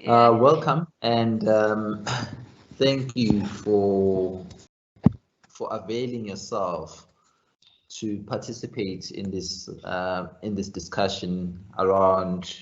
Welcome and thank you for availing yourself to participate in this discussion around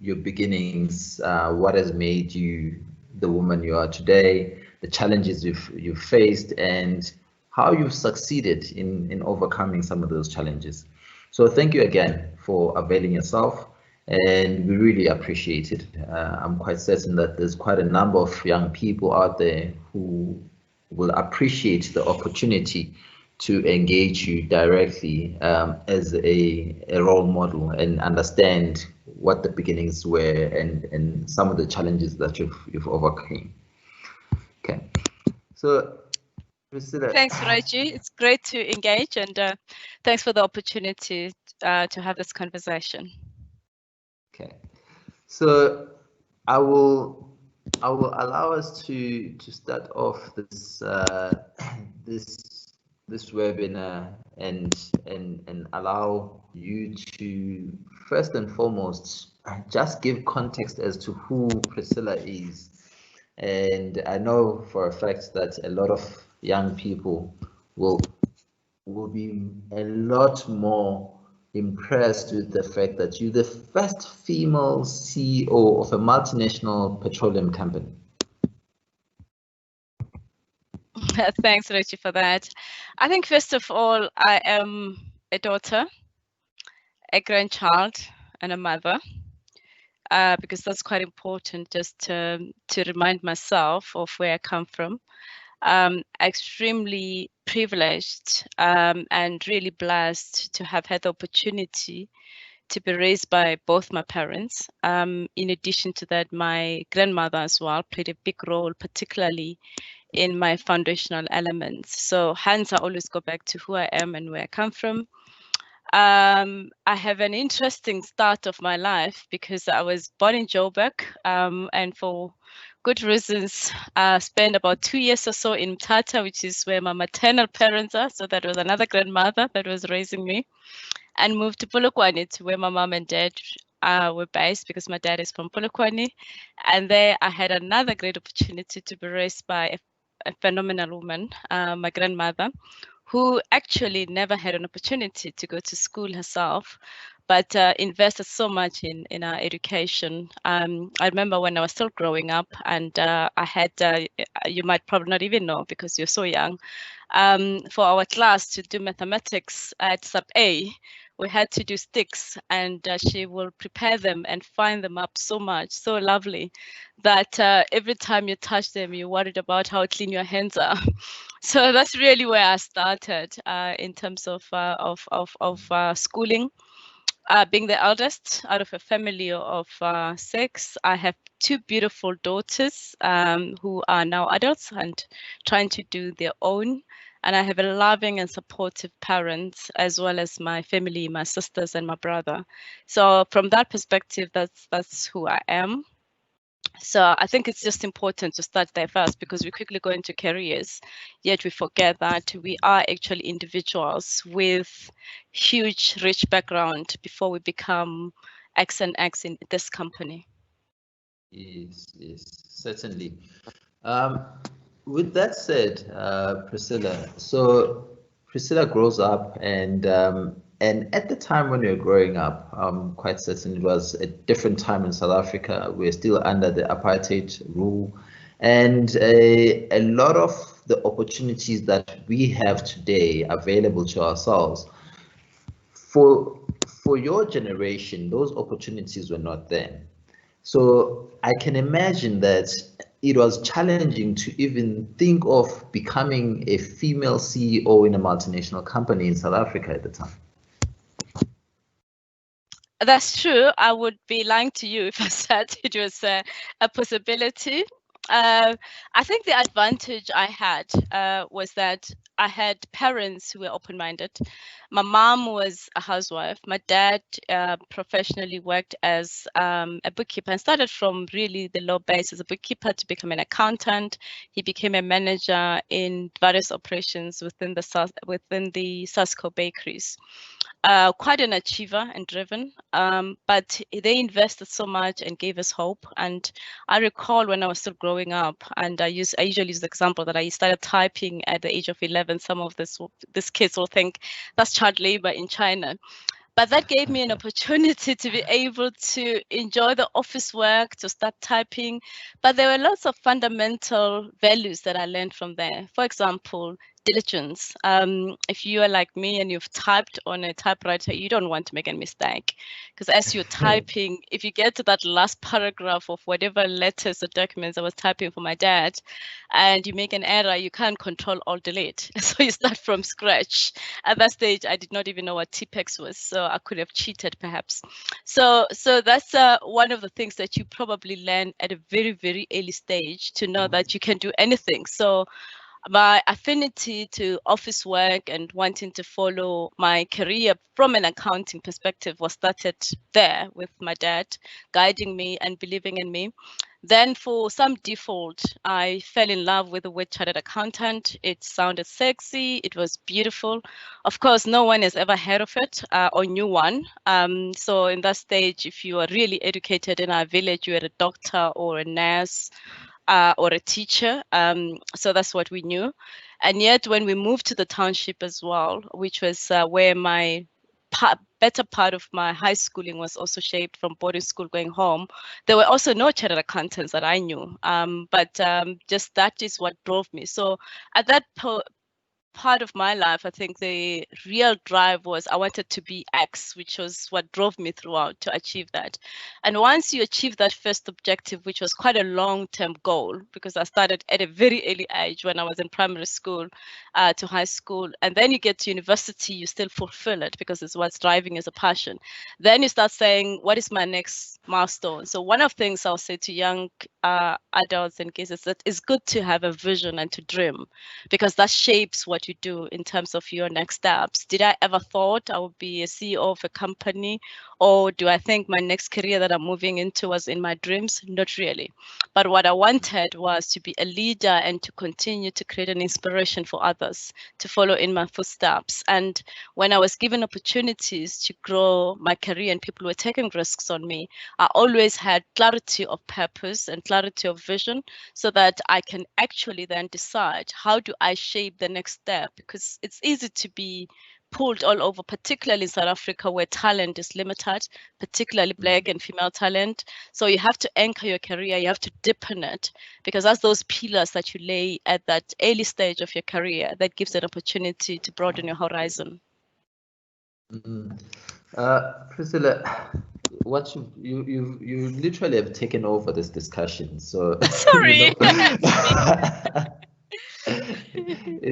your beginnings, what has made you the woman you are today, the challenges you've faced, and how you've succeeded in overcoming some of those challenges. So thank you again for availing yourself, and we really appreciate it. I'm quite certain that there's quite a number of young people out there who will appreciate the opportunity to engage you directly as a role model and understand what the beginnings were and some of the challenges that you've overcome. Okay, so Priscilla. Thanks, Reggie. It's great to engage, and thanks for the opportunity to have this conversation. Okay, so I will allow us to start off this this webinar and allow you to first and foremost just give context as to who Priscilla is. And I know for a fact that a lot of young people will be a lot more impressed with the fact that you're the first female CEO of a multinational petroleum company. Thanks, Reggie, for that. I think first of all, I am a daughter, a grandchild, and a mother, because that's quite important just to remind myself of where I come from. Extremely privileged and really blessed to have had the opportunity to be raised by both my parents. In addition to that, my grandmother as well played a big role, particularly in my foundational elements. So hence I always go back to who I am and where I come from. I have an interesting start of my life because I was born in Joburg, and for good reasons, spent about 2 years or so in Mthatha, which is where my maternal parents are. So that was another grandmother that was raising me, and moved to Polokwane, to where my mom and dad were based, because my dad is from Polokwane. And there I had another great opportunity to be raised by a phenomenal woman, my grandmother, who actually never had an opportunity to go to school herself, but invested so much in our education. I remember when I was still growing up, and I had, you might probably not even know because you're so young, for our class to do mathematics at sub A, we had to do sticks, and she will prepare them and find them up so much, so lovely, that every time you touch them, you're worried about how clean your hands are. So that's really where I started in terms of schooling. Being the eldest out of a family of 6, I have 2 beautiful daughters who are now adults and trying to do their own. And I have a loving and supportive parents, as well as my family, my sisters and my brother. So from that perspective, that's who I am. So I think it's just important to start there first, because we quickly go into careers, yet we forget that we are actually individuals with huge, rich background before we become X and X in this company. Yes, certainly. With that said, Priscilla, so Priscilla grows up, and at the time when we were growing up, I'm quite certain it was a different time in South Africa. We're still under the apartheid rule, and a lot of the opportunities that we have today available to ourselves, for your generation, those opportunities were not there. So I can imagine that it was challenging to even think of becoming a female CEO in a multinational company in South Africa at the time. That's true. I would be lying to you if I said it was a possibility. I think the advantage I had was that I had parents who were open-minded. My mom was a housewife. My dad professionally worked as a bookkeeper and started from really the low base as a bookkeeper to become an accountant. He became a manager in various operations within the Sasco bakeries. quite an achiever and driven, but they invested so much and gave us hope. And I recall when I was still growing up, and I usually use the example that I started typing at the age of 11. Some of this kids will think that's child labor in China. But that gave me an opportunity to be able to enjoy the office work, to start typing. But there were lots of fundamental values that I learned from there. For example, diligence. If you are like me and you've typed on a typewriter, you don't want to make a mistake. Because as you're typing, if you get to that last paragraph of whatever letters or documents I was typing for my dad, and you make an error, you can't control alt delete. So you start from scratch. At that stage, I did not even know what TPEX was, so I could have cheated perhaps. So that's one of the things that you probably learn at a very, very early stage, to know that you can do anything. So my affinity to office work and wanting to follow my career from an accounting perspective was started there, with my dad guiding me and believing in me. Then for some default, I fell in love with the word chartered accountant. It sounded sexy. It was beautiful. Of course, no one has ever heard of it or knew one. So in that stage, if you are really educated in our village, you are a doctor or a nurse or a teacher. So that's what we knew. And yet when we moved to the township as well, which was where my better part of my high schooling was also shaped, from boarding school going home, there were also no chartered accountants that I knew. But just that is what drove me. So at that part of my life, I think the real drive was I wanted to be X, which was what drove me throughout to achieve that. And once you achieve that first objective, which was quite a long-term goal, because I started at a very early age when I was in primary school to high school, and then you get to university, you still fulfill it because it's what's driving as a passion. Then you start saying, what is my next milestone? So one of the things I'll say to young adults and kids is that it's good to have a vision and to dream, because that shapes what you do in terms of your next steps. Did I ever thought I would be a CEO of a company, or do I think my next career that I'm moving into was in my dreams? Not really. But what I wanted was to be a leader and to continue to create an inspiration for others to follow in my footsteps. And when I was given opportunities to grow my career and people were taking risks on me, I always had clarity of purpose and clarity of vision, so that I can actually then decide, how do I shape the next step? Because it's easy to be pulled all over, particularly in South Africa, where talent is limited, particularly Black and female talent. So you have to anchor your career, you have to deepen it, because that's those pillars that you lay at that early stage of your career that gives an opportunity to broaden your horizon. Priscilla, what you literally have taken over this discussion. So sorry.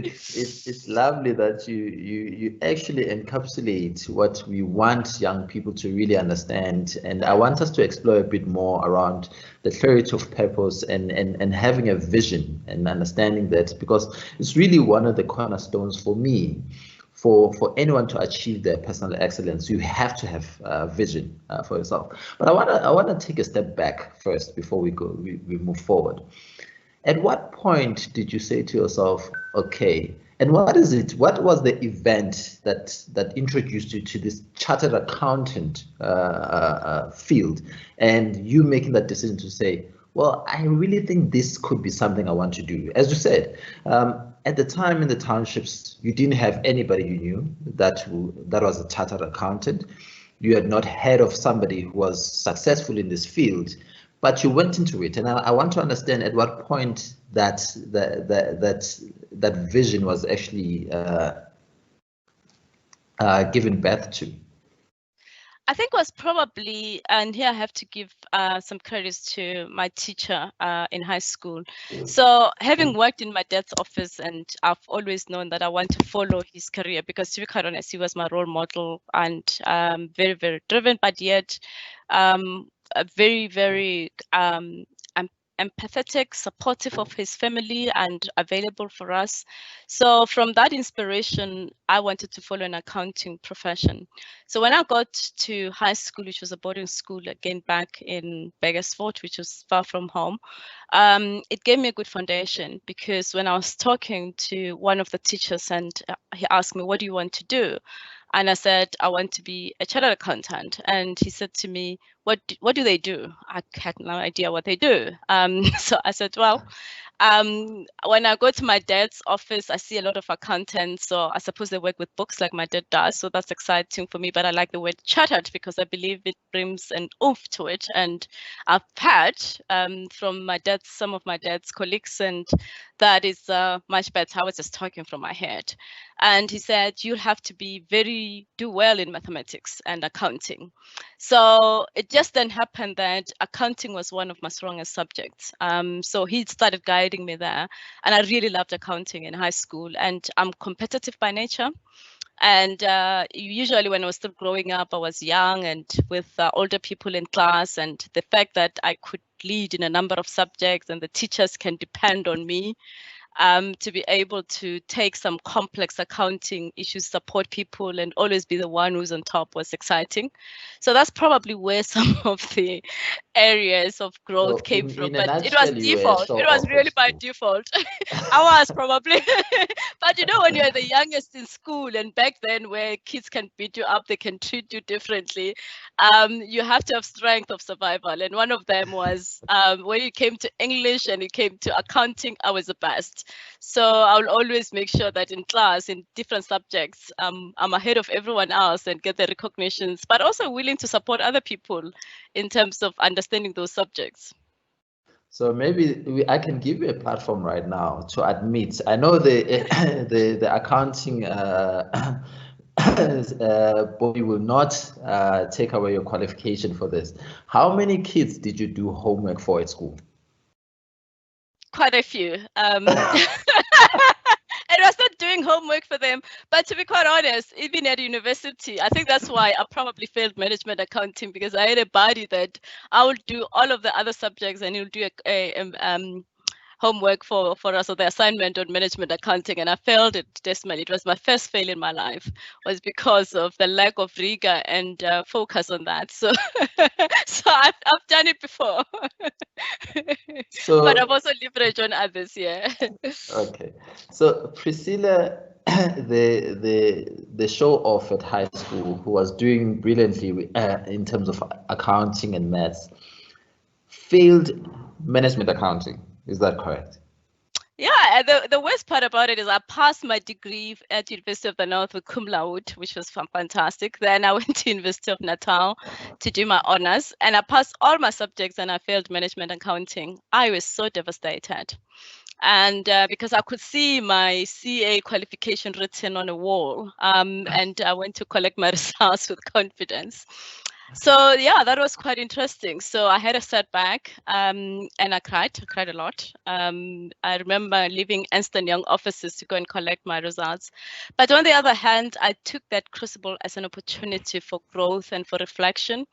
It's lovely that you actually encapsulate what we want young people to really understand, and I want us to explore a bit more around the clarity of purpose and having a vision and understanding that, because it's really one of the cornerstones for me. For anyone to achieve their personal excellence, you have to have vision for yourself. But I wanna take a step back first before we move forward. At what point did you say to yourself, okay, and what is it? What was the event that introduced you to this chartered accountant field, and you making that decision to say, well, I really think this could be something I want to do? As you said, at the time in the townships, you didn't have anybody you knew that was a chartered accountant. You had not heard of somebody who was successful in this field, but you went into it. And I want to understand at what point that vision was actually given birth to. I think was probably, and here I have to give some credits to my teacher in high school. So having worked in my dad's office, and I've always known that I want to follow his career, because to be quite honest, he was my role model, and very, very driven, but yet very, very empathetic, supportive of his family, and available for us. So from that inspiration, I wanted to follow an accounting profession. So when I got to high school, which was a boarding school, again back in Beggersford, which was far from home, it gave me a good foundation, because when I was talking to one of the teachers and he asked me, what do you want to do? And I said, I want to be a chartered accountant. And he said to me, what do they do? I had no idea what they do. So I said, well, when I go to my dad's office, I see a lot of accountants, so I suppose they work with books like my dad does, so that's exciting for me. But I like the word chartered because I believe it brings an oomph to it. And I've had from some of my dad's colleagues, and that is much better. I was just talking from my head. And he said, you have to do well in mathematics and accounting. So it just then happened that accounting was one of my strongest subjects. So he started guiding me there, and I really loved accounting in high school. And I'm competitive by nature. And usually when I was still growing up, I was young and with older people in class, and the fact that I could lead in a number of subjects and the teachers can depend on me to be able to take some complex accounting issues, support people, and always be the one who's on top was exciting. So that's probably where some of the areas of growth came from. But it was default. It was really by default. I was probably. But you know, when you're the youngest in school, and back then where kids can beat you up, they can treat you differently. You have to have strength of survival. And one of them was when it came to English and it came to accounting, I was the best. So I'll always make sure that in class, in different subjects, I'm ahead of everyone else and get the recognitions, but also willing to support other people in terms of understanding those subjects. So maybe I can give you a platform right now to admit. I know the accounting body will not take away your qualification for this. How many kids did you do homework for at school? Quite a few. It was not doing homework for them, but to be quite honest, even at university, I think that's why I probably failed management accounting, because I had a buddy that I would do all of the other subjects and he'll do a homework for us, or the assignment on management accounting, and I failed it dismally. It was my first fail in my life, was because of the lack of rigor and focus on that. So so I've done it before. So, but I've also leveraged on others, yeah. Okay, so Priscilla, the show off at high school, who was doing brilliantly in terms of accounting and maths, failed management accounting. Is that correct? Yeah, the worst part about it is I passed my degree at University of the North with cum laude, which was fantastic. Then I went to University of Natal to do my honors, and I passed all my subjects and I failed management accounting. I was so devastated. And because I could see my CA qualification written on a wall, and I went to collect my results with confidence. So yeah, that was quite interesting. So I had a setback, and I cried a lot. I remember leaving Ernst & Young offices to go and collect my results. But on the other hand, I took that crucible as an opportunity for growth and for reflection.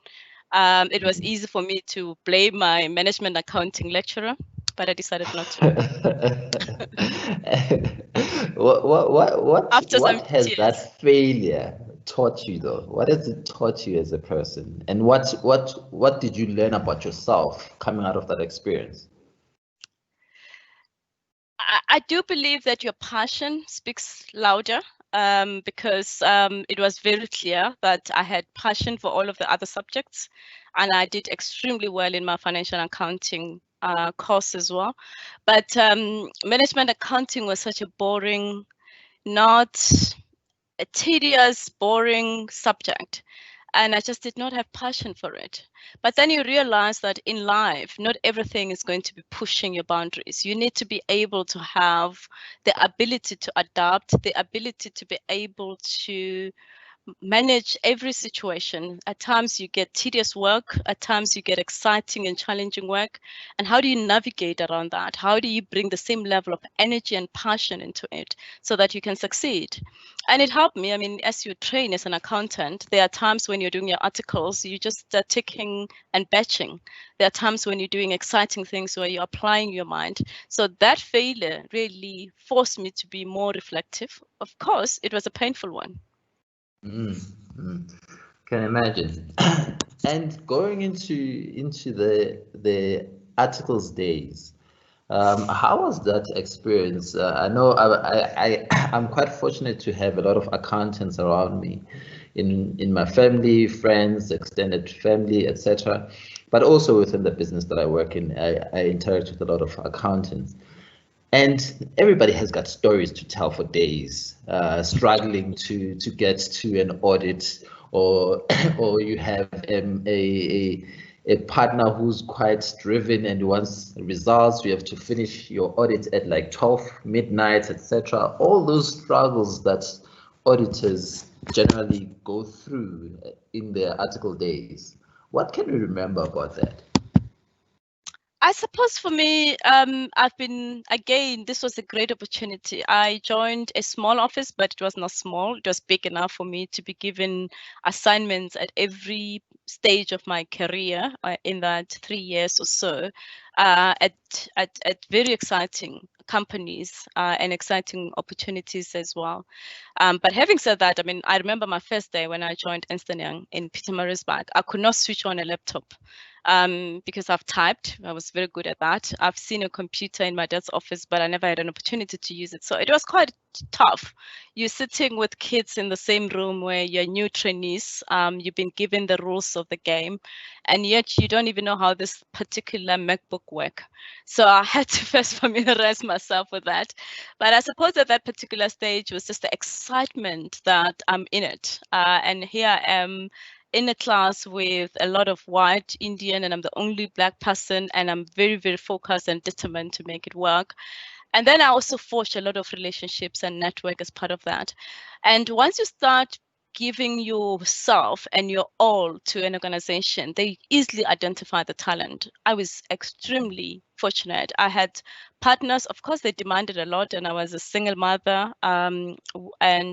It was easy for me to blame my management accounting lecturer, but I decided not to. What has tears. That failure taught you, though? What has it taught you as a person? And what did you learn about yourself coming out of that experience? I do believe that your passion speaks louder, because it was very clear that I had passion for all of the other subjects, and I did extremely well in my financial accounting course as well. But management accounting was such a boring, not a tedious, boring subject. And I just did not have passion for it. But then you realize that in life, not everything is going to be pushing your boundaries. You need to be able to have the ability to adapt, the ability to be able to manage every situation. At times you get tedious work, at times you get exciting and challenging work. And how do you navigate around that? How do you bring the same level of energy and passion into it so that you can succeed? And it helped me. I mean, as you train as an accountant, there are times when you're doing your articles, you just are ticking and batching. There are times when you're doing exciting things where you're applying your mind. So that failure really forced me to be more reflective. Of course, it was a painful one. Can imagine. And going into the articles days, How was that experience? I know I'm quite fortunate to have a lot of accountants around me in my family, friends, extended family, etc. But also within the business that I work in, I interact with a lot of accountants. And everybody has got stories to tell for days, struggling to get to an audit, or or you have a partner who's quite driven and wants results. You have to finish your audit at like 12 midnight, etc. All those struggles that auditors generally go through in their article days. What can you remember about that? I suppose for me, again, this was a great opportunity. I joined a small office, but it was not small. It was big enough for me to be given assignments at every stage of my career in that 3 years or so, at very exciting companies and exciting opportunities as well. But having said that, I mean, I remember my first day when I joined Ernst & Young in Pietermaritzburg. I could not switch on a laptop. Because I've typed. I was very good at that. I've seen a computer in my dad's office, but I never had an opportunity to use it. So it was quite tough. You're sitting with kids in the same room where you're new trainees. You've been given the rules of the game, and yet you don't even know how this particular MacBook works. So I had to first familiarize myself with that. But I suppose at that particular stage was just the excitement that I'm in it. And here I am in a class with a lot of white Indian, and I'm the only Black person, and I'm very, very focused and determined to make it work. And then I also forged a lot of relationships and network as part of that. And once you start giving yourself and your all to an organization, they easily identify the talent. I was extremely fortunate. I had partners, of course, they demanded a lot, and I was a single mother. And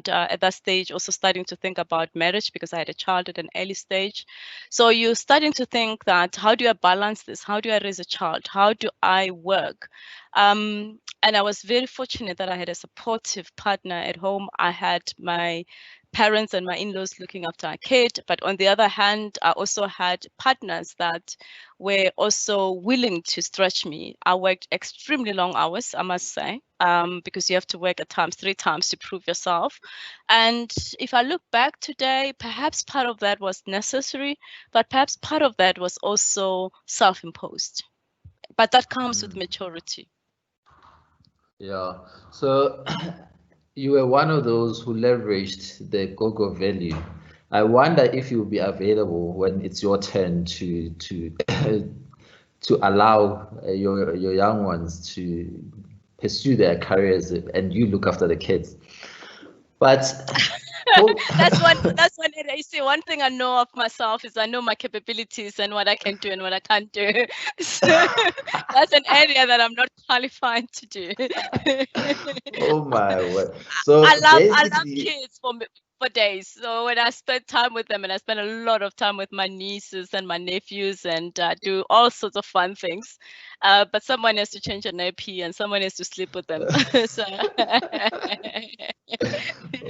at that stage, also starting to think about marriage because I had a child at an early stage. So you're starting to think that, how do I balance this? How do I raise a child? How do I work? And I was very fortunate that I had a supportive partner at home. I had my parents and my in-laws looking after our kid, but on the other hand, I also had partners that were also willing to stretch me. I worked extremely long hours, I must say, because you have to work at times 3 times to prove yourself. And if I look back today, perhaps part of that was necessary, but perhaps part of that was also self-imposed. But that comes with maturity. Yeah. So you were one of those who leveraged the go-go value. I wonder if you'll be available when it's your turn to to allow your young ones to pursue their careers and you look after the kids. But that's one area. You see, one thing I know of myself is I know my capabilities and what I can do and what I can't do. So that's an area that I'm not qualified to do. Oh my word. So I love basically, kids for days. So when I spend time with them, and I spend a lot of time with my nieces and my nephews, and do all sorts of fun things, but someone has to change a nappy and someone has to sleep with them. So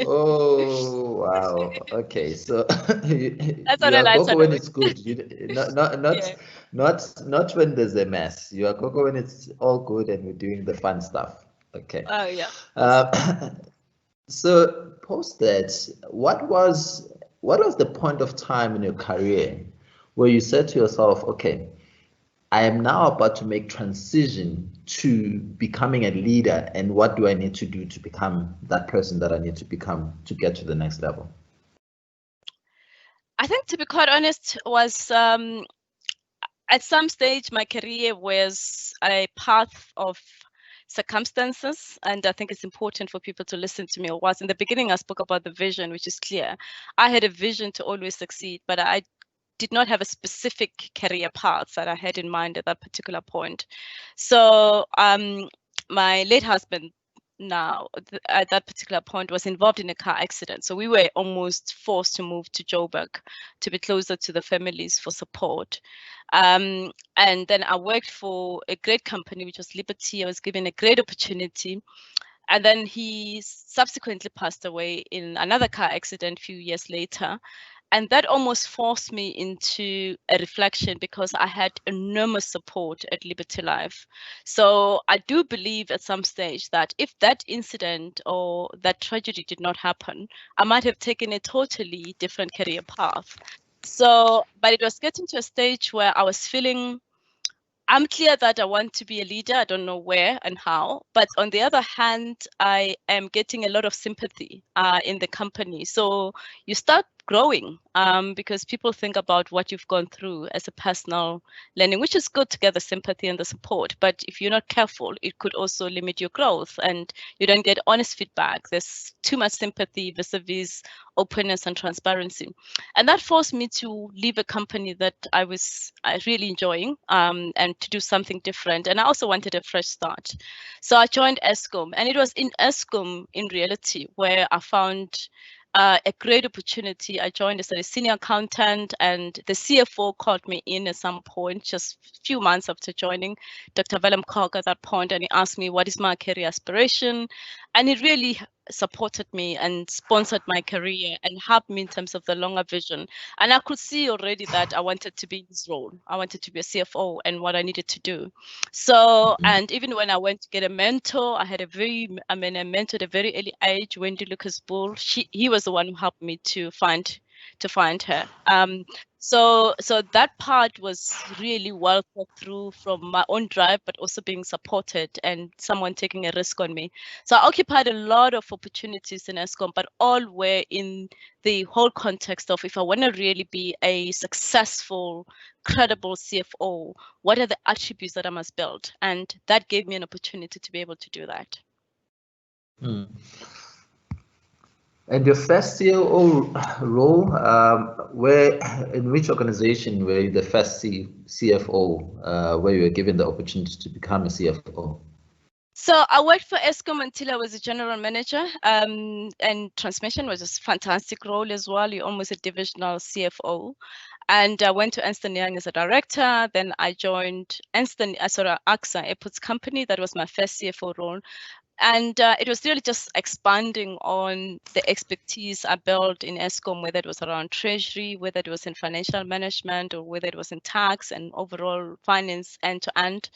oh wow. Okay, so that's what you I are like. Coco when it's good. You Yeah. not when there's a mess. You are Coco when it's all good and we're doing the fun stuff. Okay. Oh yeah. So post that, what was the point of time in your career where you said to yourself, okay, I am now about to make transition to becoming a leader, and what do I need to do to become that person that I need to become to get to the next level? I think, to be quite honest, was at some stage my career was a path of circumstances, and I think it's important for people to listen to me. Or was in the beginning I spoke about the vision, which is clear. I had a vision to always succeed, but I did not have a specific career path that I had in mind at that particular point. So my late husband now at that particular point was involved in a car accident. So we were almost forced to move to Joburg to be closer to the families for support. And then I worked for a great company, which was Liberty. I was given a great opportunity. And then he subsequently passed away in another car accident a few years later. And that almost forced me into a reflection because I had enormous support at Liberty Life. So I do believe at some stage that if that incident or that tragedy did not happen, I might have taken a totally different career path. So, but it was getting to a stage where I was feeling, I'm clear that I want to be a leader. I don't know where and how, but on the other hand, I am getting a lot of sympathy in the company. So you start growing because people think about what you've gone through as a personal learning, which is good to get the sympathy and the support. But if you're not careful, it could also limit your growth and you don't get honest feedback. There's too much sympathy vis-a-vis openness and transparency. And that forced me to leave a company that I was really enjoying and to do something different. And I also wanted a fresh start. So I joined Eskom, and it was in Eskom in reality where I found a great opportunity. I joined as a senior accountant, and the CFO called me in at some point, just a few months after joining, Dr. Willem Kok at that point, and he asked me, what is my career aspiration? And he really supported me and sponsored my career and helped me in terms of the longer vision. And I could see already that I wanted to be in this role. I wanted to be a CFO and what I needed to do. So, and even when I went to get a mentor, I mentored at a very early age, Wendy Lucas Bull. He was the one who helped me to find her. So that part was really well thought through from my own drive, but also being supported and someone taking a risk on me. So I occupied a lot of opportunities in Eskom, but all were in the whole context of, if I want to really be a successful, credible CFO, what are the attributes that I must build? And that gave me an opportunity to be able to do that. And your first COO role, in which organization were you the first CFO, where you were given the opportunity to become a CFO? So I worked for Eskom until I was a general manager, and transmission was a fantastic role as well. You're almost a divisional CFO. And I went to Ernst & Young as a director. Then I joined AXA Airports Company. That was my first CFO role. And it was really just expanding on the expertise I built in Eskom, whether it was around treasury, whether it was in financial management, or whether it was in tax and overall finance end to end.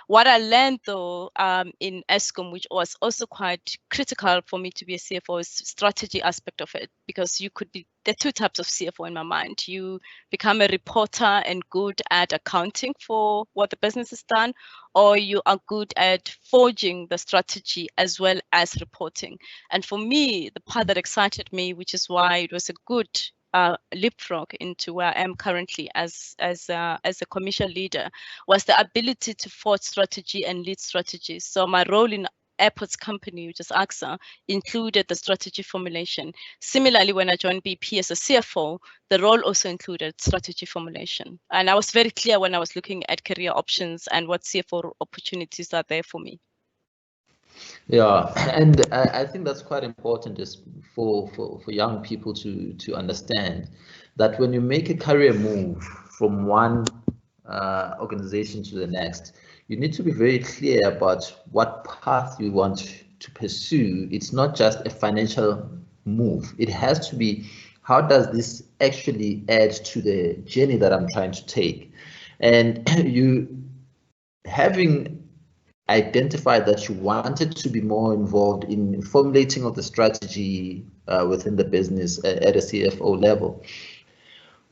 What I learned though in Eskom, which was also quite critical for me to be a CFO, is strategy aspect of it, because you could be, there are two types of CFO in my mind. You become a reporter and good at accounting for what the business has done, or you are good at forging the strategy as well as reporting. And for me, the part that excited me, which is why it was a good leapfrog into where I am currently as a commercial leader, was the ability to forge strategy and lead strategies. So my role in Airports Company, which is AXA, included the strategy formulation. Similarly, when I joined BP as a CFO, the role also included strategy formulation. And I was very clear when I was looking at career options and what CFO opportunities are there for me. Yeah, and I think that's quite important is for young people to understand that when you make a career move from one organization to the next, you need to be very clear about what path you want to pursue. It's not just a financial move. It has to be, how does this actually add to the journey that I'm trying to take? And you having identified that you wanted to be more involved in formulating of the strategy within the business at a CFO level.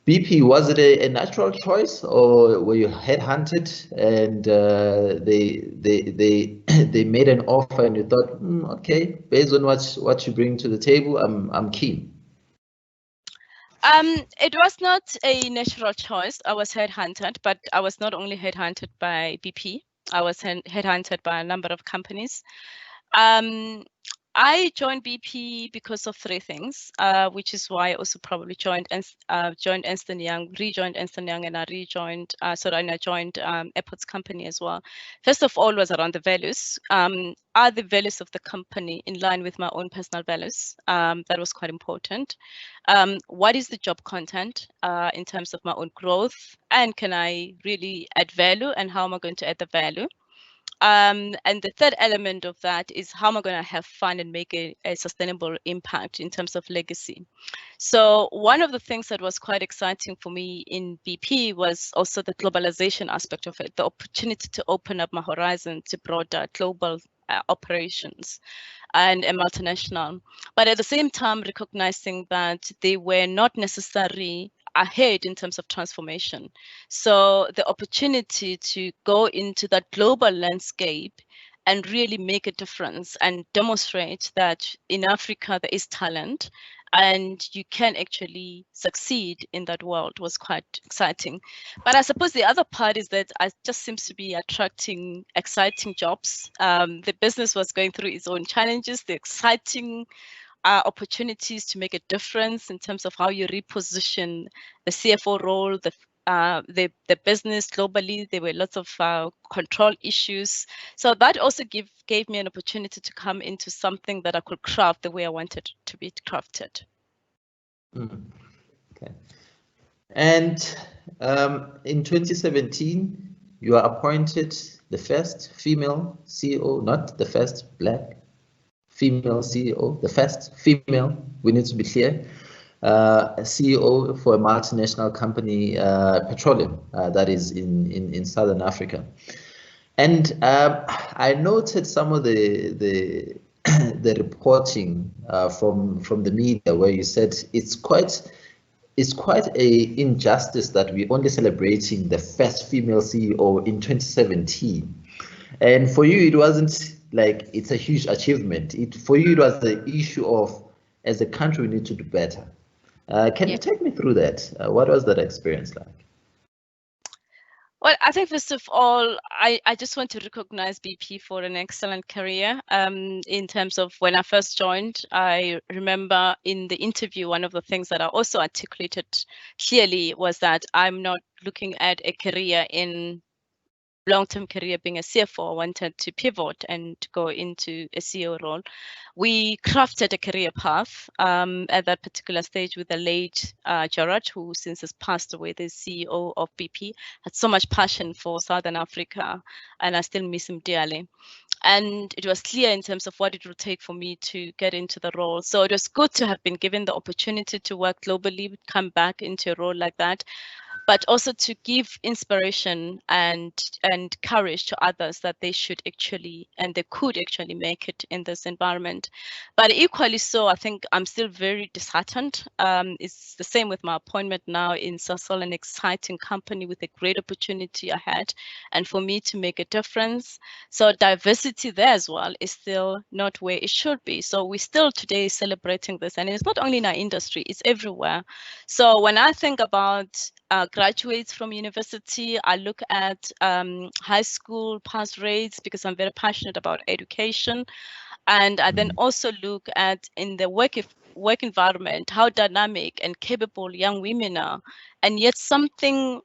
BP, was it a natural choice, or were you headhunted and they made an offer and you thought, okay, based on what you bring to the table, I'm keen? It was not a natural choice. I was headhunted, but I was not only headhunted by BP. I was headhunted by a number of companies. I joined BP because of three things, which is why I also probably joined Ernst & Young, rejoined Ernst & Young, and I rejoined, I joined Airports Company as well. First of all was around the values. Are the values of the company in line with my own personal values? That was quite important. What is the job content in terms of my own growth? And can I really add value, and how am I going to add the value? And the third element of that is how am I going to have fun and make a sustainable impact in terms of legacy. So one of the things that was quite exciting for me in BP was also the globalization aspect of it, the opportunity to open up my horizon to broader global operations and a multinational. But at the same time, recognizing that they were not necessarily ahead in terms of transformation. So the opportunity to go into that global landscape and really make a difference and demonstrate that in Africa there is talent and you can actually succeed in that world was quite exciting. But I suppose the other part is that I just seems to be attracting exciting jobs. The business was going through its own challenges, the exciting opportunities to make a difference in terms of how you reposition the CFO role, the business globally. There were lots of control issues. So that also gave me an opportunity to come into something that I could craft the way I wanted to be crafted. Okay. And in 2017, you are appointed the first female CEO, not the first Black female CEO, the first female, we need to be clear, CEO for a multinational company, petroleum, that is in Southern Africa. And I noted some of the reporting from the media where you said it's quite a injustice that we're only celebrating the first female CEO in 2017. And for you, it wasn't like it's a huge achievement. For you, it was the issue of, as a country, we need to do better. Can you take me through that? What was that experience like? Well, I think first of all, I just want to recognize BP for an excellent career. In terms of when I first joined, I remember in the interview, one of the things that I also articulated clearly was that I'm not looking at a career in long-term career being a CFO. I wanted to pivot and go into a CEO role. We crafted a career path at that particular stage with the late Gerard, who since has passed away, the CEO of BP, had so much passion for Southern Africa, and I still miss him dearly. And it was clear in terms of what it would take for me to get into the role. So it was good to have been given the opportunity to work globally, come back into a role like that, but also to give inspiration and courage to others that they should actually, and they could actually make it in this environment. But equally so, I think I'm still very disheartened. It's the same with my appointment now in Sasol, an exciting company with a great opportunity ahead, and for me to make a difference. So diversity there as well is still not where it should be. So we're still today celebrating this, and it's not only in our industry, it's everywhere. So when I think about graduates from university, I look at high school pass rates because I'm very passionate about education. And I then also look at in the work environment, how dynamic and capable young women are. And yet something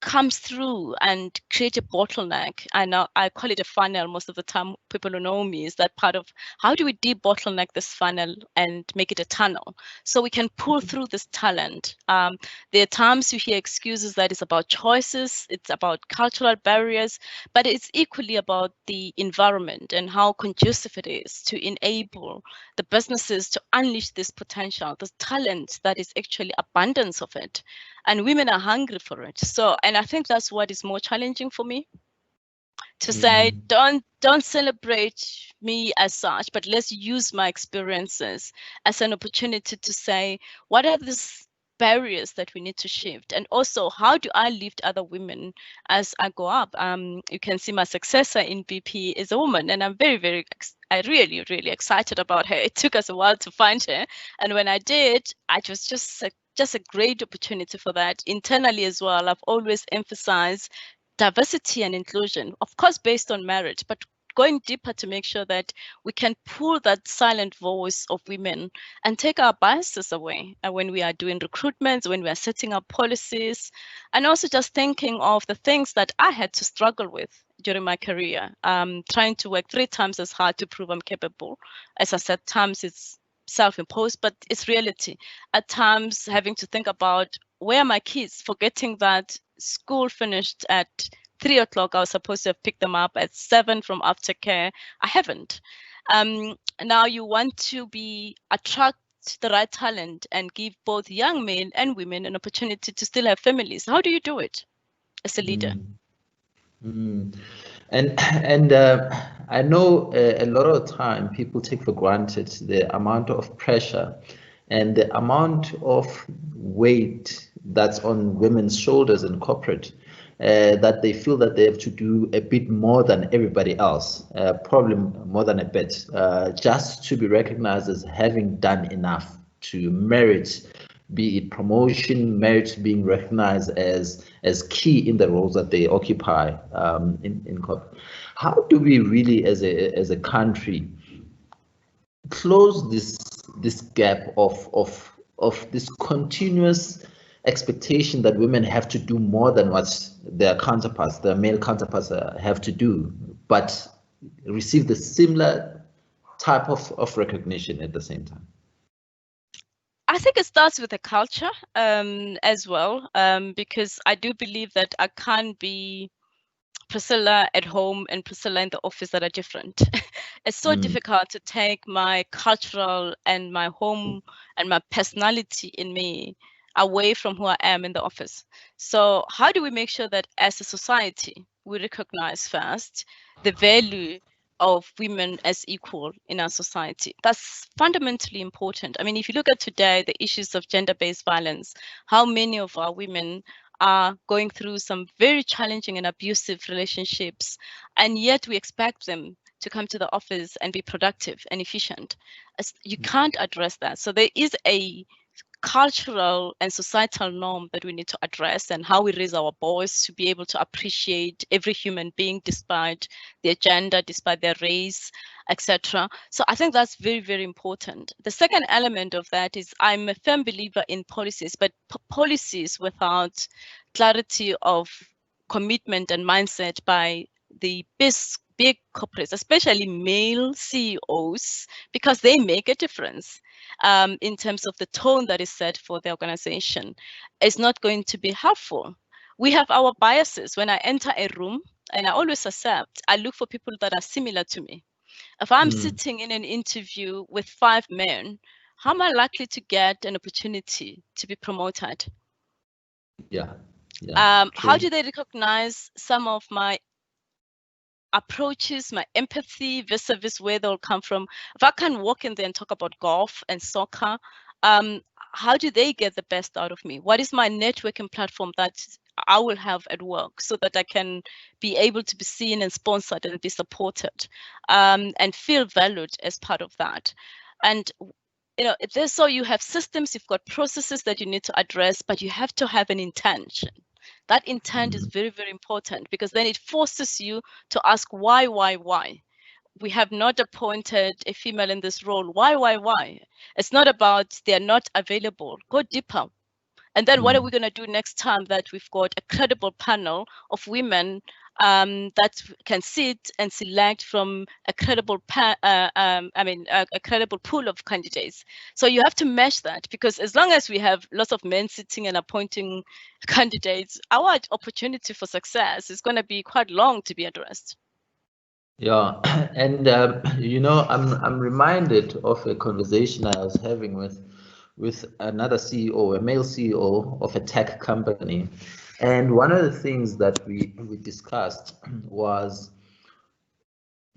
comes through and create a bottleneck. I call it a funnel most of the time. People who know me is that part of how do we de-bottleneck this funnel and make it a tunnel so we can pull through this talent. There are times you hear excuses that it's about choices, it's about cultural barriers, but it's equally about the environment and how conducive it is to enable the businesses to unleash this potential, this talent that is actually abundance of it. And women are hungry for it. So, and I think that's what is more challenging for me, to say, don't celebrate me as such, but let's use my experiences as an opportunity to say, what are these barriers that we need to shift? And also, how do I lift other women as I go up? You can see my successor in BP is a woman, and I'm I really, really excited about her. It took us a while to find her. And when I did, I was just a great opportunity for that. Internally as well, I've always emphasized diversity and inclusion, of course, based on merit, but going deeper to make sure that we can pull that silent voice of women and take our biases away when we are doing recruitments, when we are setting up policies, and also just thinking of the things that I had to struggle with during my career, trying to work 3 times as hard to prove I'm capable. As I said, times it's self-imposed, but it's reality. At times having to think about where are my kids, forgetting that school finished at 3 o'clock. I was supposed to have picked them up at 7 from aftercare. I haven't. Now you want to attract the right talent and give both young men and women an opportunity to still have families. How do you do it as a leader? And I know a lot of time people take for granted the amount of pressure and the amount of weight that's on women's shoulders in corporate, that they feel that they have to do a bit more than everybody else, probably more than a bit, just to be recognized as having done enough to merit, be it promotion, merit being recognized as key in the roles that they occupy in corporate. How do we really, as a country, close this gap of this continuous expectation that women have to do more than what their male counterparts have to do, but receive the similar type of recognition at the same time? I think it starts with the culture as well, because I do believe that I can't be Priscilla at home and Priscilla in the office that are different. It's so difficult to take my cultural and my home and my personality in me away from who I am in the office. So how do we make sure that as a society, we recognize first the value of women as equal in our society? That's fundamentally important. I mean, if you look at today, the issues of gender-based violence, how many of our women are going through some very challenging and abusive relationships, and yet we expect them to come to the office and be productive and efficient. You can't address that. So there is a cultural and societal norm that we need to address, and how we raise our boys to be able to appreciate every human being despite their gender, despite their race, etc. So I think that's very, very important. The second element of that is I'm a firm believer in policies, but policies without clarity of commitment and mindset by the big corporates, especially male CEOs, because they make a difference in terms of the tone that is set for the organization, is not going to be helpful. We have our biases. When I enter a room, and I always accept, I look for people that are similar to me. If I'm sitting in an interview with 5 men, how am I likely to get an opportunity to be promoted? Yeah. How do they recognize some of my approaches, my empathy vis-a-vis where they'll come from? If I can walk in there and talk about golf and soccer, how do they get the best out of me? What is my networking platform that I will have at work so that I can be able to be seen and sponsored and be supported and feel valued as part of that? And so you have systems, you've got processes that you need to address, but you have to have an intention. That intent is very, very important, because then it forces you to ask why? We have not appointed a female in this role. Why? It's not about they're not available. Go deeper. And then what are we going to do next time that we've got a credible panel of women that can sit and select from a credible a credible pool of candidates? So you have to match that, because as long as we have lots of men sitting and appointing candidates, our opportunity for success is going to be quite long to be addressed. Yeah, and I'm reminded of a conversation I was having with another CEO, a male CEO of a tech company, and one of the things that we discussed was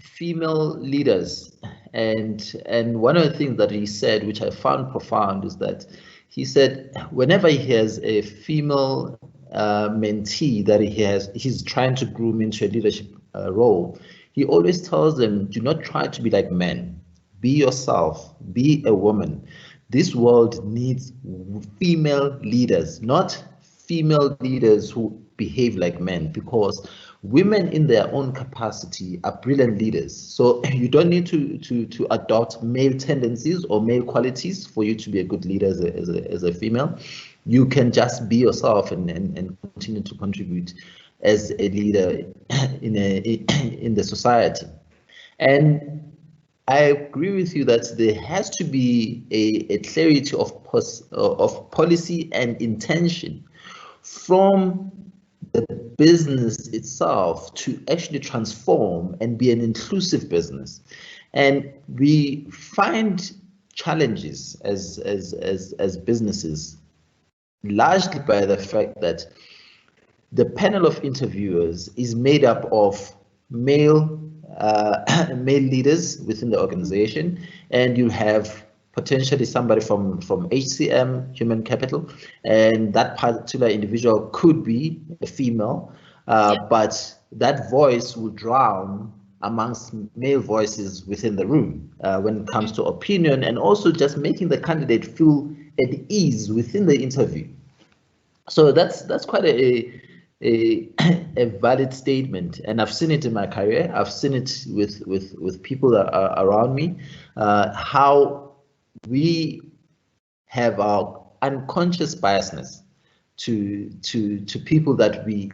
female leaders, and one of the things that he said, which I found profound, is that he said whenever he has a female mentee that he's trying to groom into a leadership role, he always tells them, do not try to be like men. Be yourself. Be a woman. This world needs female leaders, not female leaders who behave like men, because women in their own capacity are brilliant leaders. So you don't need to adopt male tendencies or male qualities for you to be a good leader as a female. You can just be yourself and continue to contribute as a leader in the society. And I agree with you that there has to be a clarity of policy and intention from the business itself to actually transform and be an inclusive business. And we find challenges as businesses, largely by the fact that the panel of interviewers is made up of male male leaders within the organization, and you have potentially somebody from HCM, human capital, and that particular individual could be a female, but that voice will drown amongst male voices within the room when it comes to opinion, and also just making the candidate feel at ease within the interview. So that's quite a valid statement, and I've seen it in my career. I've seen it with people that are around me, how we have our unconscious biasness to people that we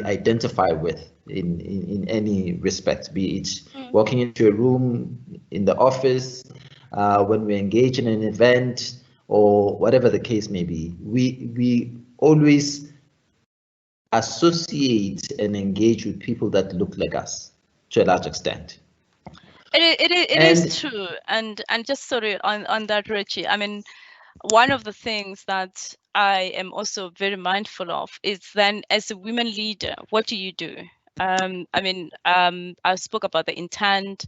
identify with in any respect, be it walking into a room in the office, when we engage in an event, or whatever the case may be. We always associate and engage with people that look like us to a large extent. It is true, and just sorry on that, Reggie. I mean, one of the things that I am also very mindful of is then, as a women leader, what do you do? I spoke about the intent,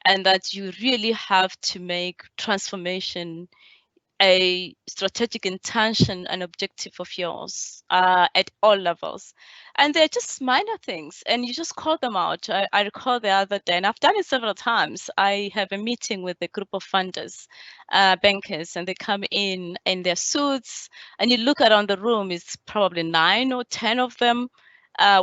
and that you really have to make transformation a strategic intention and objective of yours at all levels. And they're just minor things, and you just call them out. I recall the other day, and I've done it several times. I have a meeting with a group of funders, bankers, and they come in their suits, and you look around the room, it's probably 9 or 10 of them,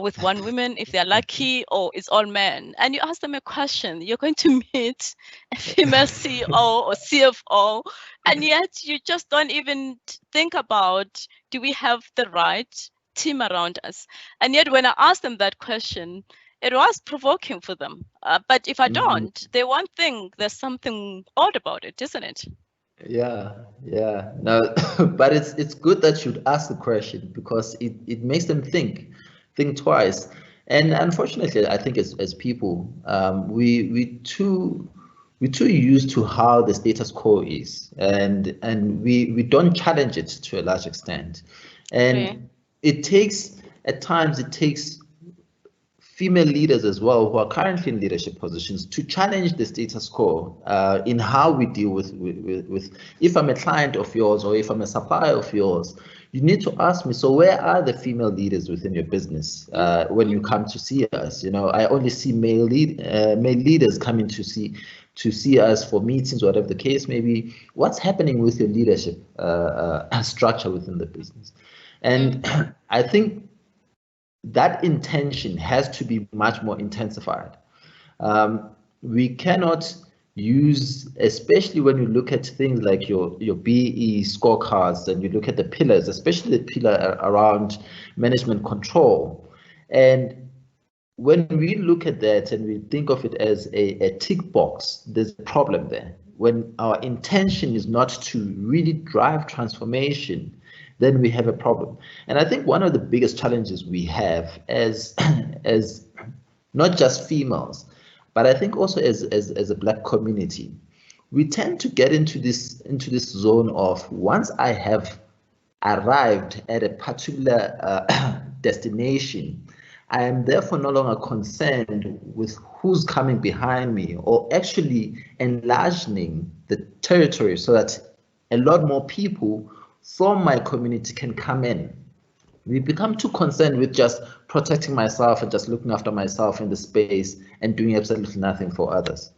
with one woman, if they're lucky, or it's all men. And you ask them a question. You're going to meet a female CEO or CFO, and yet you just don't even think about, do we have the right team around us? And yet when I asked them that question, it was provoking for them. But if I don't, they won't think there's something odd about it, isn't it? Yeah. No, but it's good that you'd ask the question, because it makes them think twice. And unfortunately, I think as people, we too used to how the status quo is, and we don't challenge it to a large extent. And at times it takes female leaders as well, who are currently in leadership positions, to challenge the status quo in how we deal with if I'm a client of yours, or if I'm a supplier of yours, you need to ask me, so where are the female leaders within your business when you come to see us? I only see male leaders coming to see us for meetings, whatever the case may be. What's happening with your leadership structure within the business? And I think that intention has to be much more intensified. We cannot use, especially when you look at things like your BE scorecards, and you look at the pillars, especially the pillar around management control. And when we look at that and we think of it as a tick box, there's a problem there. When our intention is not to really drive transformation, then we have a problem. And I think one of the biggest challenges we have as not just females, but I think also as a Black community, we tend to get into this zone of, once I have arrived at a particular destination, I am therefore no longer concerned with who's coming behind me, or actually enlarging the territory so that a lot more people from my community can come in. We become too concerned with just protecting myself and just looking after myself in the space and doing absolutely nothing for others.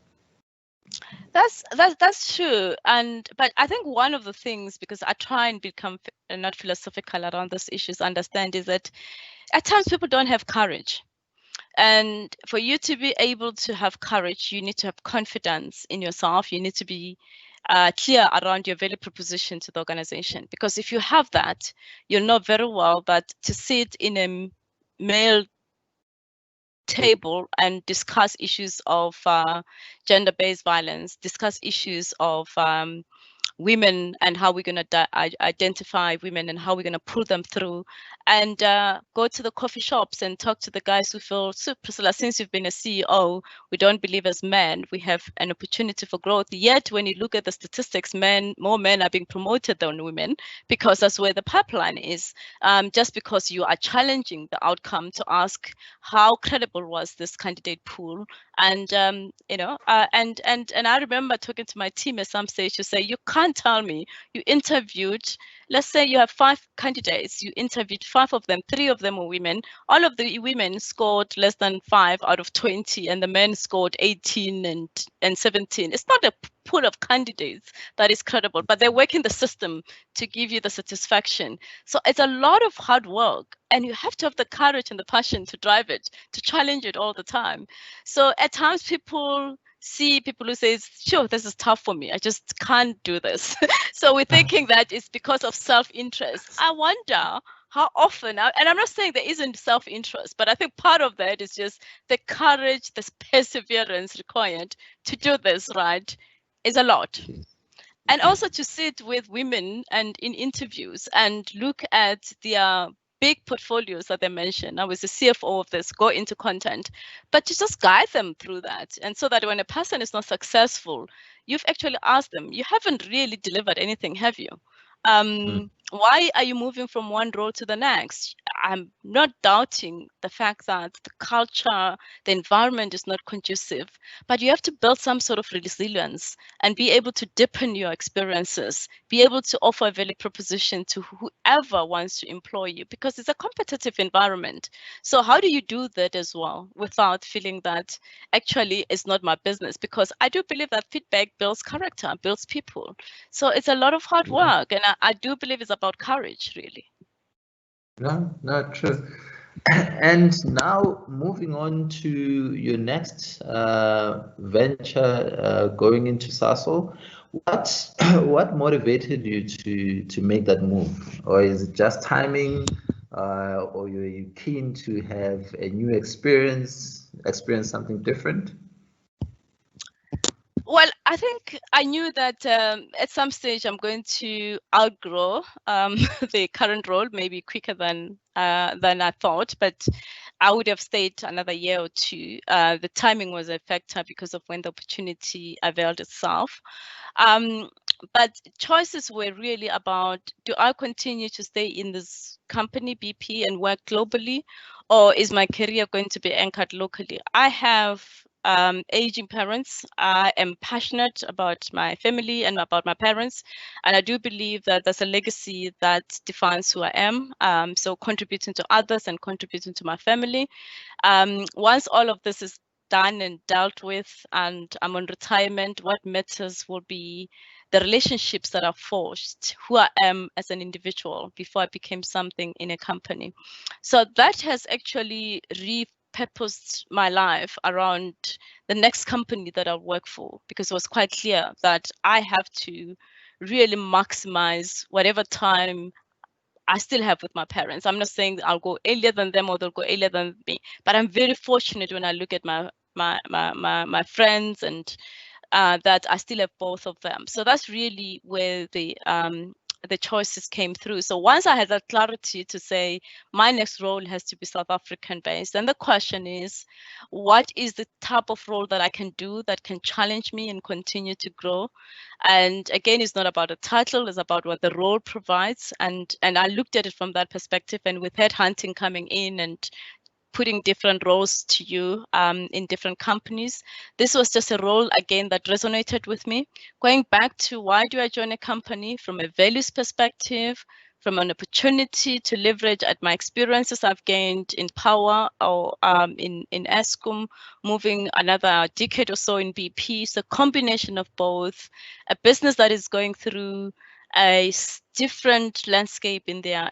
That's true. But I think one of the things, because I try and become not philosophical around these issues, understand, is that at times people don't have courage. And for you to be able to have courage, you need to have confidence in yourself. You need to be clear around your value proposition to the organization. Because if you have that, you'll know very well that to sit in a male table and discuss issues of gender-based violence, discuss issues of women and how we're going to identify women and how we're going to pull them through, and go to the coffee shops and talk to the guys who feel, so Priscilla, since you've been a CEO, we don't believe as men we have an opportunity for growth. Yet when you look at the statistics, more men are being promoted than women, because that's where the pipeline is. Just because you are challenging the outcome to ask how credible was this candidate pool. And and I remember talking to my team at some stage to say, you can't tell me you interviewed, let's say you have 5 candidates, you interviewed 5 of them, 3 of them were women, all of the women scored less than 5 out of 20, and the men scored 18 and 17. It's not a pool of candidates that is credible, but they work in the system to give you the satisfaction. So it's a lot of hard work, and you have to have the courage and the passion to drive it, to challenge it all the time. So at times people see people who say, sure, this is tough for me, I just can't do this. So we're thinking that it's because of self-interest. I wonder how often, and I'm not saying there isn't self-interest, but I think part of that is just the courage, this perseverance required to do this, right, is a lot. And also to sit with women and in interviews and look at their big portfolios that they mentioned. I was the CFO of this, go into content, but to just guide them through that. And so that when a person is not successful, you've actually asked them, you haven't really delivered anything, have you? Why are you moving from one role to the next? I'm not doubting the fact that the culture, the environment is not conducive, but you have to build some sort of resilience and be able to deepen your experiences, be able to offer a value proposition to whoever wants to employ you, because it's a competitive environment. So how do you do that as well without feeling that actually it's not my business? Because I do believe that feedback builds character, builds people. So it's a lot of hard work, and I do believe it's about courage, really. No, true. And now moving on to your next venture, going into Sasol, what motivated you to make that move? Or is it just timing, or you're keen to have a new experience something different? Well, I think I knew that at some stage I'm going to outgrow the current role, maybe quicker than I thought, but I would have stayed another year or 2. The timing was a factor because of when the opportunity availed itself. But choices were really about, do I continue to stay in this company, BP, and work globally, or is my career going to be anchored locally? I have aging parents. I am passionate about my family and about my parents, and I do believe that there's a legacy that defines who I am. So contributing to others and contributing to my family. Once all of this is done and dealt with, and I'm on retirement, what matters will be the relationships that are forged, who I am as an individual before I became something in a company. So that has actually repurposed my life around the next company that I'll work for, because it was quite clear that I have to really maximize whatever time I still have with my parents. I'm not saying I'll go earlier than them or they'll go earlier than me, but I'm very fortunate when I look at my friends and that I still have both of them. So that's really where the choices came through. So once I had that clarity to say my next role has to be South African based, then the question is, what is the type of role that I can do that can challenge me and continue to grow? And again, it's not about a title, it's about what the role provides. And I looked at it from that perspective, and with headhunting coming in and putting different roles to you in different companies, this was just a role, again, that resonated with me. Going back to why do I join a company, from a values perspective, from an opportunity to leverage at my experiences I've gained in power or in Eskom, moving another decade or so in BP. So combination of both, a business that is going through a different landscape in their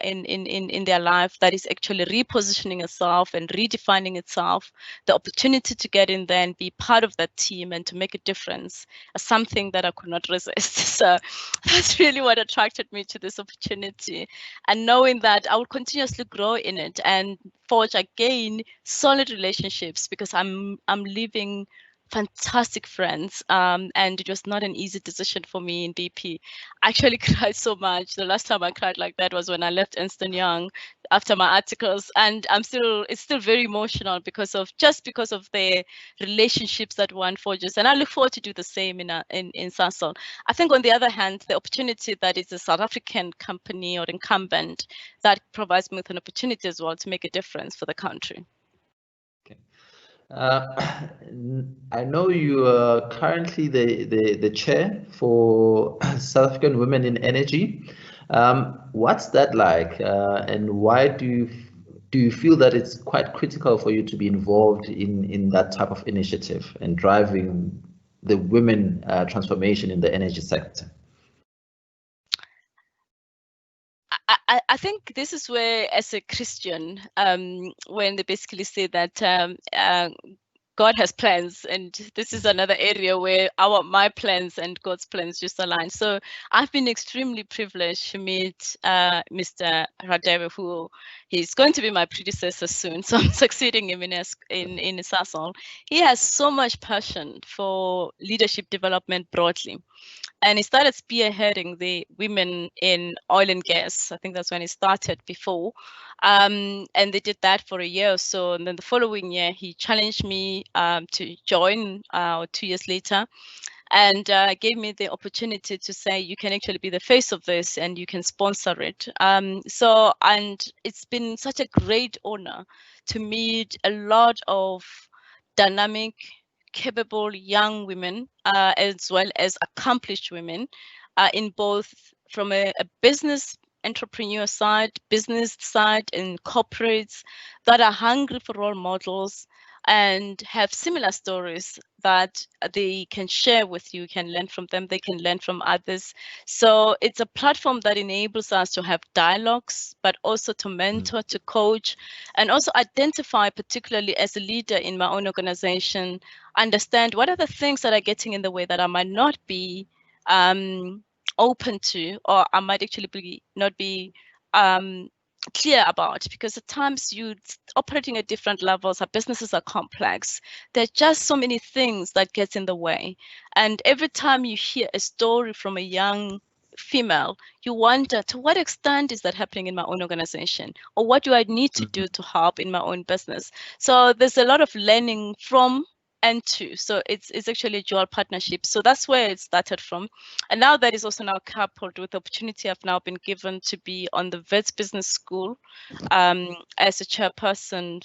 life, that is actually repositioning itself and redefining itself, the opportunity to get in there and be part of that team and to make a difference, something that I could not resist. So that's really what attracted me to this opportunity, and knowing that I will continuously grow in it and forge again solid relationships, because I'm leaving fantastic friends, and it was not an easy decision for me in BP. I actually cried so much. The last time I cried like that was when I left Ernst & Young after my articles, and it's still very emotional because of the relationships that one forges, and I look forward to do the same in Sasol. I think on the other hand, the opportunity that is a South African company or incumbent that provides me with an opportunity as well to make a difference for the country. Okay. I know you are currently the chair for South African Women in Energy. What's that like, and why do you feel that it's quite critical for you to be involved in that type of initiative and driving the women transformation in the energy sector? I think this is where, as a Christian, when they basically say that God has plans, and this is another area where my plans and God's plans just align. So I've been extremely privileged to meet Mr. Radebe, who he's going to be my predecessor soon. So I'm succeeding him in Sasol. He has so much passion for leadership development broadly. And he started spearheading the women in oil and gas. I think that's when he started before. And they did that for a year or so. And then the following year, he challenged me to join 2 years later, and gave me the opportunity to say, you can actually be the face of this and you can sponsor it. And it's been such a great honor to meet a lot of dynamic, capable young women, as well as accomplished women, in both from a business entrepreneur side, business side, and corporates that are hungry for role models and have similar stories that they can share with you, can learn from them, they can learn from others. So it's a platform that enables us to have dialogues, but also to mentor, to coach, and also identify, particularly as a leader in my own organization, understand what are the things that are getting in the way that I might not be open to, or I might actually not be clear about, because at times you operating at different levels, our businesses are complex. There's just so many things that gets in the way. And every time you hear a story from a young female, you wonder, to what extent is that happening in my own organization? Or what do I need to do to help in my own business? So there's a lot of learning from and to. So it's actually a dual partnership. So that's where it started from. And now that is also now coupled with the opportunity I've now been given to be on the Vets Business School as a chairperson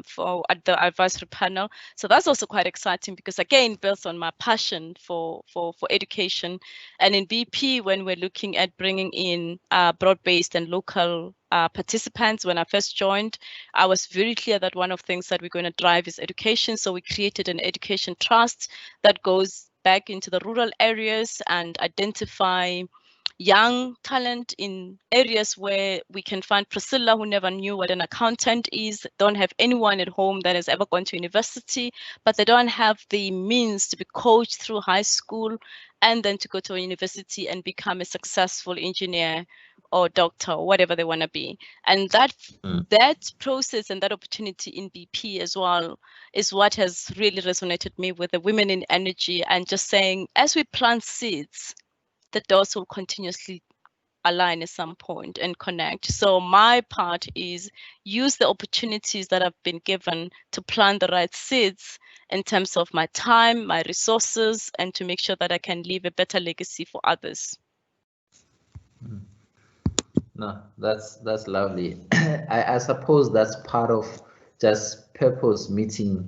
for at the advisory panel. So that's also quite exciting, because again, builds on my passion for education. And in BP, when we're looking at bringing in broad-based and local participants, when I first joined, I was very clear that one of the things that we're going to drive is education. So we created an education trust that goes back into the rural areas and identify young talent in areas where we can find Priscilla, who never knew what an accountant is, don't have anyone at home that has ever gone to university, but they don't have the means to be coached through high school and then to go to a university and become a successful engineer or doctor or whatever they want to be. And that process and that opportunity in BP as well is what has really resonated me with the women in energy, and just saying, as we plant seeds, the dots will continuously align at some point and connect. So my part is use the opportunities that I've been given to plant the right seeds in terms of my time, my resources, and to make sure that I can leave a better legacy for others. No, that's lovely. I suppose that's part of just purpose meeting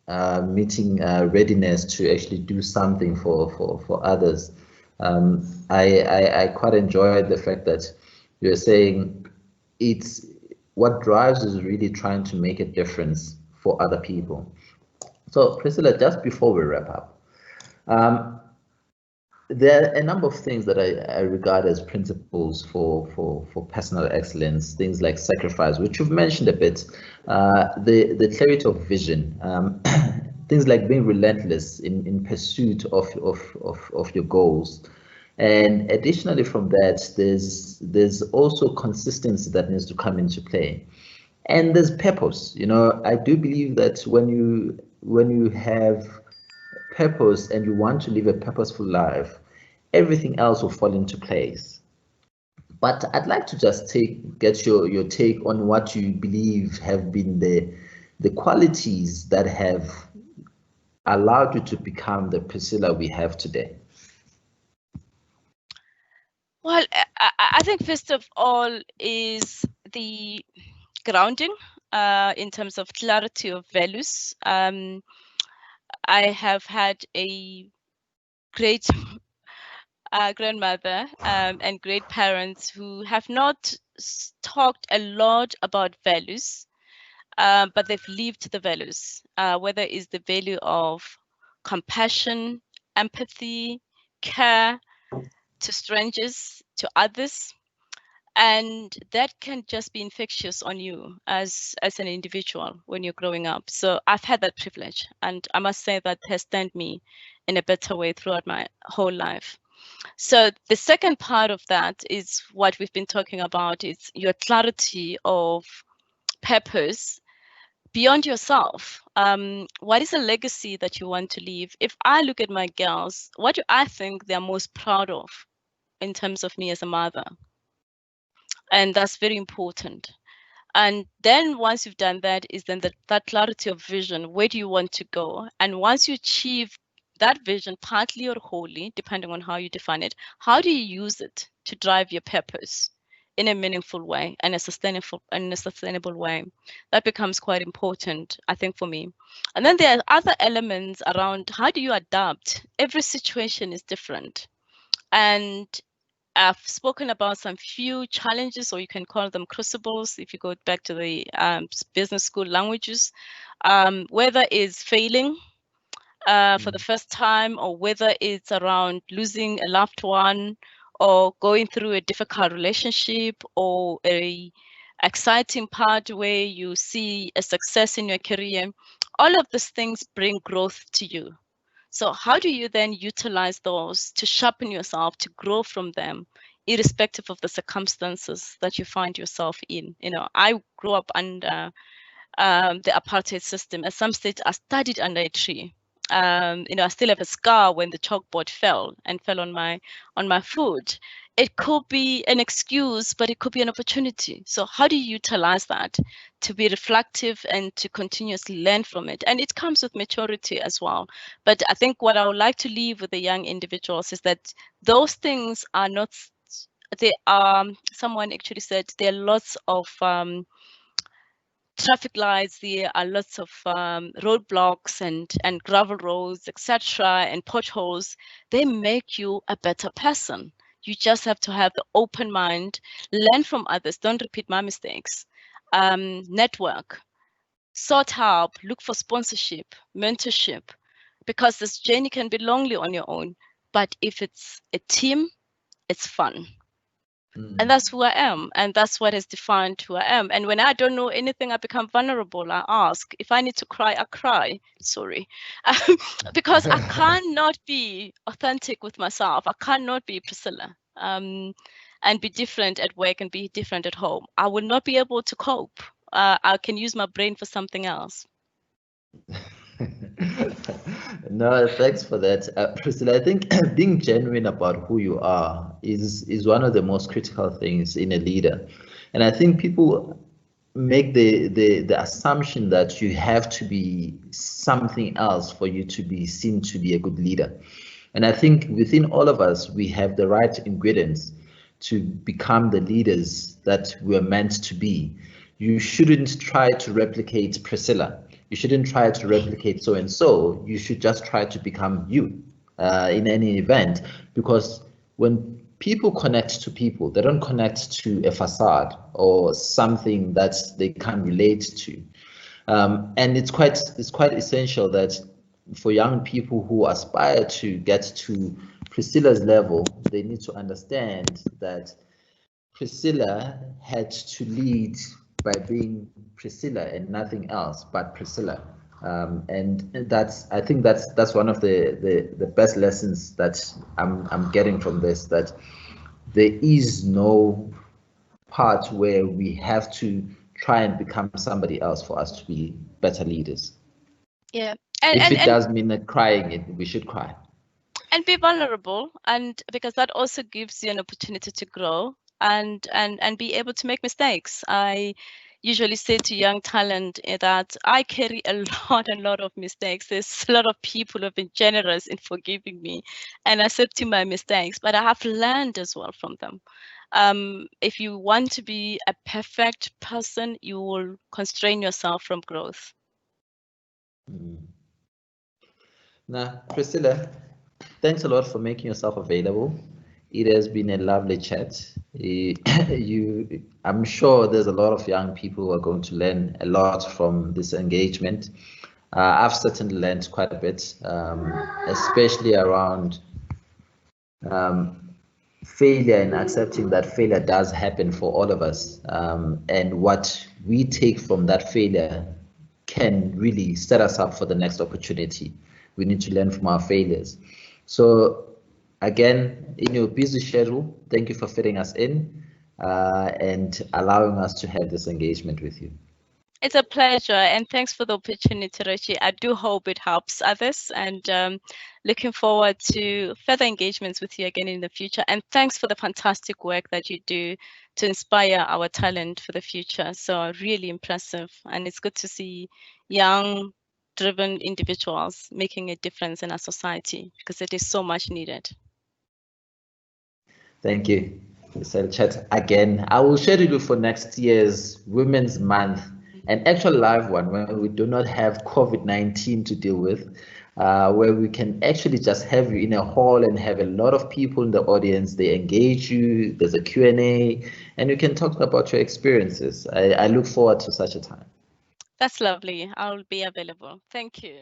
readiness to actually do something for others. I quite enjoy the fact that you're saying it's what drives is really trying to make a difference for other people. So Priscilla, just before we wrap up, there are a number of things that I regard as principles for personal excellence, things like sacrifice, which you've mentioned a bit, the clarity of vision, things like being relentless in pursuit of your goals. And additionally from that, there's also consistency that needs to come into play. And there's purpose. You know, I do believe that when when you have purpose and you want to live a purposeful life, everything else will fall into place. But I'd like to just get your take on what you believe have been the qualities that have allowed you to become the Priscilla we have today. Well, I think first of all is the grounding in terms of clarity of values. I have had a great grandmother and great parents who have not talked a lot about values, but they've lived the values, whether it's the value of compassion, empathy, care to strangers, to others. And that can just be infectious on you as an individual when you're growing up. So I've had that privilege, and I must say that has stand me in a better way throughout my whole life. So the second part of that is what we've been talking about, is your clarity of purpose beyond yourself. What is a legacy that you want to leave? If I look at my girls, what do I think they're most proud of in terms of me as a mother? And that's very important. And then once you've done that, is then that clarity of vision. Where do you want to go? And once you achieve that vision, partly or wholly, depending on how you define it, how do you use it to drive your purpose in a meaningful way and a sustainable way? That becomes quite important, I think, for me. And then there are other elements around how do you adapt? Every situation is different. And I've spoken about some few challenges, or you can call them crucibles if you go back to the business school languages, whether it's failing for the first time, or whether it's around losing a loved one, or going through a difficult relationship, or a exciting part where you see a success in your career. All of these things bring growth to you. So how do you then utilize those to sharpen yourself, to grow from them, irrespective of the circumstances that you find yourself in? You know, I grew up under the apartheid system. At some stage, I studied under a tree. You know, I still have a scar when the chalkboard fell on my foot. It could be an excuse, but it could be an opportunity. So how do you utilize that to be reflective and to continuously learn from it? And it comes with maturity as well. But I think what I would like to leave with the young individuals is that those things are not, they are, someone actually said there are lots of traffic lights, there are lots of roadblocks and gravel roads, etc., and potholes. They make you a better person. You just have to have the open mind, learn from others, don't repeat my mistakes, network, sought help, look for sponsorship, mentorship, because this journey can be lonely on your own, but if it's a team, it's fun. And that's who I am. And that's what has defined who I am. And when I don't know anything, I become vulnerable. I ask. If I need to cry, I cry. Sorry. Because I cannot be authentic with myself. I cannot be Priscilla and be different at work and be different at home. I will not be able to cope. I can use my brain for something else. No, thanks for that, Priscilla. I think being genuine about who you are is one of the most critical things in a leader, and I think people make the assumption that you have to be something else for you to be seen to be a good leader, and I think within all of us we have the right ingredients to become the leaders that we're meant to be. You shouldn't try to replicate Priscilla. You shouldn't try to replicate so and so. You should just try to become you in any event, because when people connect to people, they don't connect to a facade or something that they can relate to. And it's quite essential that for young people who aspire to get to Priscilla's level, they need to understand that Priscilla had to lead by being Priscilla and nothing else but Priscilla, and that's, I think that's one of the best lessons that I'm getting from this, that there is no part where we have to try and become somebody else for us to be better leaders. Yeah, If it and does mean that crying, we should cry. and be vulnerable, and because that also gives you an opportunity to grow and be able to make mistakes. I usually say to young talent that I carry a lot of mistakes. There's a lot of people who have been generous in forgiving me and accepting my mistakes, but I have learned as well from them. If you want to be a perfect person, you will constrain yourself from growth. Now, Priscilla, thanks a lot for making yourself available. It has been a lovely chat. I'm sure there's a lot of young people who are going to learn a lot from this engagement. I've certainly learned quite a bit, especially around failure and accepting that failure does happen for all of us, and what we take from that failure can really set us up for the next opportunity. We need to learn from our failures. So again, in your busy schedule, thank you for fitting us in and allowing us to have this engagement with you. It's a pleasure, and thanks for the opportunity, Reggie. I do hope it helps others, and looking forward to further engagements with you again in the future. And thanks for the fantastic work that you do to inspire our talent for the future. So really impressive, and it's good to see young, driven individuals making a difference in our society, because it is so much needed. Thank you. So chat again. I will schedule you for next year's Women's Month, an actual live one where we do not have COVID-19 to deal with, where we can actually just have you in a hall and have a lot of people in the audience. They engage you, there's a Q&A, and you can talk about your experiences. I look forward to such a time. That's lovely. I'll be available. Thank you.